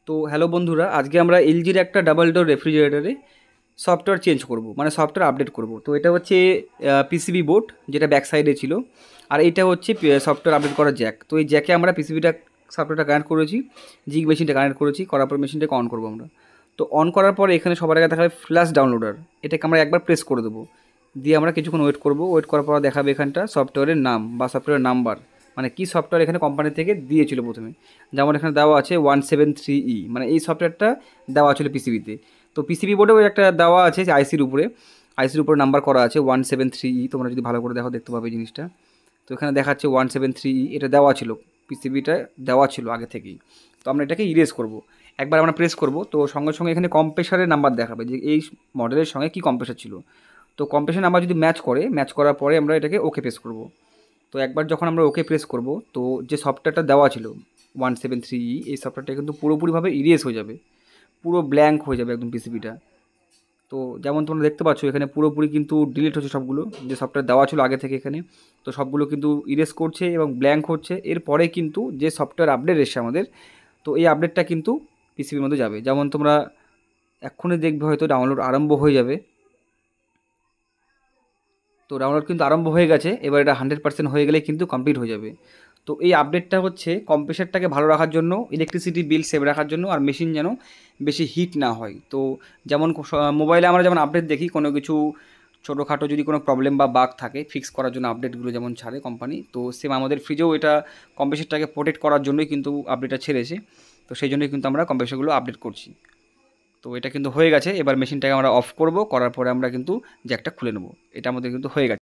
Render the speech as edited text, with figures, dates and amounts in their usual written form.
তো হ্যালো বন্ধুরা, আজকে আমরা এলজির একটা ডাবল ডোর রেফ্রিজারেটরে সফটওয়্যার চেঞ্জ করব, মানে সফটওয়্যার আপডেট করব। তো এটা হচ্ছে পিসিবি বোর্ড, যেটা ব্যাক সাইডে ছিল। আর এইটা হচ্ছে সফটওয়্যার আপডেট করার জ্যাক। তো এই জ্যাকে আমরা পিসিবিটা সফটওয়্যারটা কানেক্ট করেছি, জিগ মেশিনটা কানেক্ট করেছি, করার পর মেশিনটাকে অন করবো আমরা। তো অন করার পরে এখানে সবার আগে দেখাবে ফ্ল্যাশ ডাউনলোডার, এটাকে আমরা একবার প্রেস করে দেবো। দিয়ে আমরা কিছুক্ষণ ওয়েট করব, ওয়েট করার পর দেখাবে এখানটা সফটওয়্যারের নাম বা সফটওয়্যারের নাম্বার, মানে কী সফটওয়্যার এখানে কোম্পানি থেকে দিয়েছিল প্রথমে। যেমন এখানে দেওয়া আছে 173E, মানে এই সফটওয়্যারটা দেওয়া ছিল পিসিবিতে। তো পিসিবি বোর্ডেও একটা দেওয়া আছে আইসির উপরে, আইসির উপরে নাম্বার করা আছে 173E। তোমরা যদি ভালো করে দেখো দেখতে পাবে জিনিসটা। তো এখানে দেখাচ্ছে 173E, এটা দেওয়া ছিল, পিসিবিটা দেওয়া ছিল আগে থেকেই। তো আমরা এটাকে ইরেজ করব। একবার আমরা প্রেস করব, তো সঙ্গে সঙ্গে এখানে কম্প্রেসারের নাম্বার দেখাবে যে এই মডেলের সঙ্গে কী কম্প্রেসার ছিল। তো কম্প্রেসার নাম্বার যদি ম্যাচ করে, ম্যাচ করার পরে আমরা এটাকে ওকে প্রেস করব। তো একবার যখন আমরা ওকে প্রেস করব, তো যে সফটওয়্যারটা দেওয়া ছিল 173E, এই সফটওয়্যারটা কিন্তু পুরোপুরিভাবে ইরেজ হয়ে যাবে, পুরো ব্ল্যাঙ্ক হয়ে যাবে একদম পিসিবিটা। তো যেমন তোমরা দেখতে পাচ্ছ এখানে পুরোপুরি কিন্তু ডিলিট হচ্ছে সবগুলো, যে সফটওয়্যার দেওয়া ছিল আগে থেকে এখানে। তো সবগুলো কিন্তু ইরেজ করছে এবং ব্ল্যাঙ্ক হচ্ছে। এরপরে কিন্তু যে সফটওয়্যার আপডেট এসছে আমাদের, তো এই আপডেটটা কিন্তু পিসিবির মধ্যে যাবে। যেমন তোমরা এক্ষুনি দেখবে হয়তো ডাউনলোড আরম্ভ হয়ে যাবে। তো ডাউনলোড কিন্তু আরম্ভ হয়ে গেছে, এবার এটা 100% হয়ে গেলে কিন্তু কমপ্লিট হয়ে যাবে। তো এই আপডেটটা হচ্ছে কম্প্রেসারটাকে ভালো রাখার জন্য, ইলেকট্রিসিটি বিল সেভ রাখার জন্য, আর মেশিন যেন বেশি হিট না হয়। তো যেমন মোবাইলে আমরা যেমন আপডেট দেখি কোনো কিছু ছোটোখাটো যদি কোনো প্রবলেম বা বাগ থাকে, ফিক্স করার জন্য আপডেটগুলো যেমন ছাড়ে কোম্পানি, তো সেম আমাদের ফ্রিজেও এটা কম্প্রেসারটাকে প্রোটেক্ট করার জন্যই কিন্তু আপডেটটা ছেড়েছে। তো সেই জন্যই কিন্তু আমরা কম্প্রেসারগুলো আপডেট করছি। তো এটা কিন্তু হয়ে গেছে, এবার মেশিনটাকে আমরা অফ করব, করার পরে আমরা কিন্তু জ্যাকটা খুলে নেব। এটা আমাদের কিন্তু হয়ে গেছে।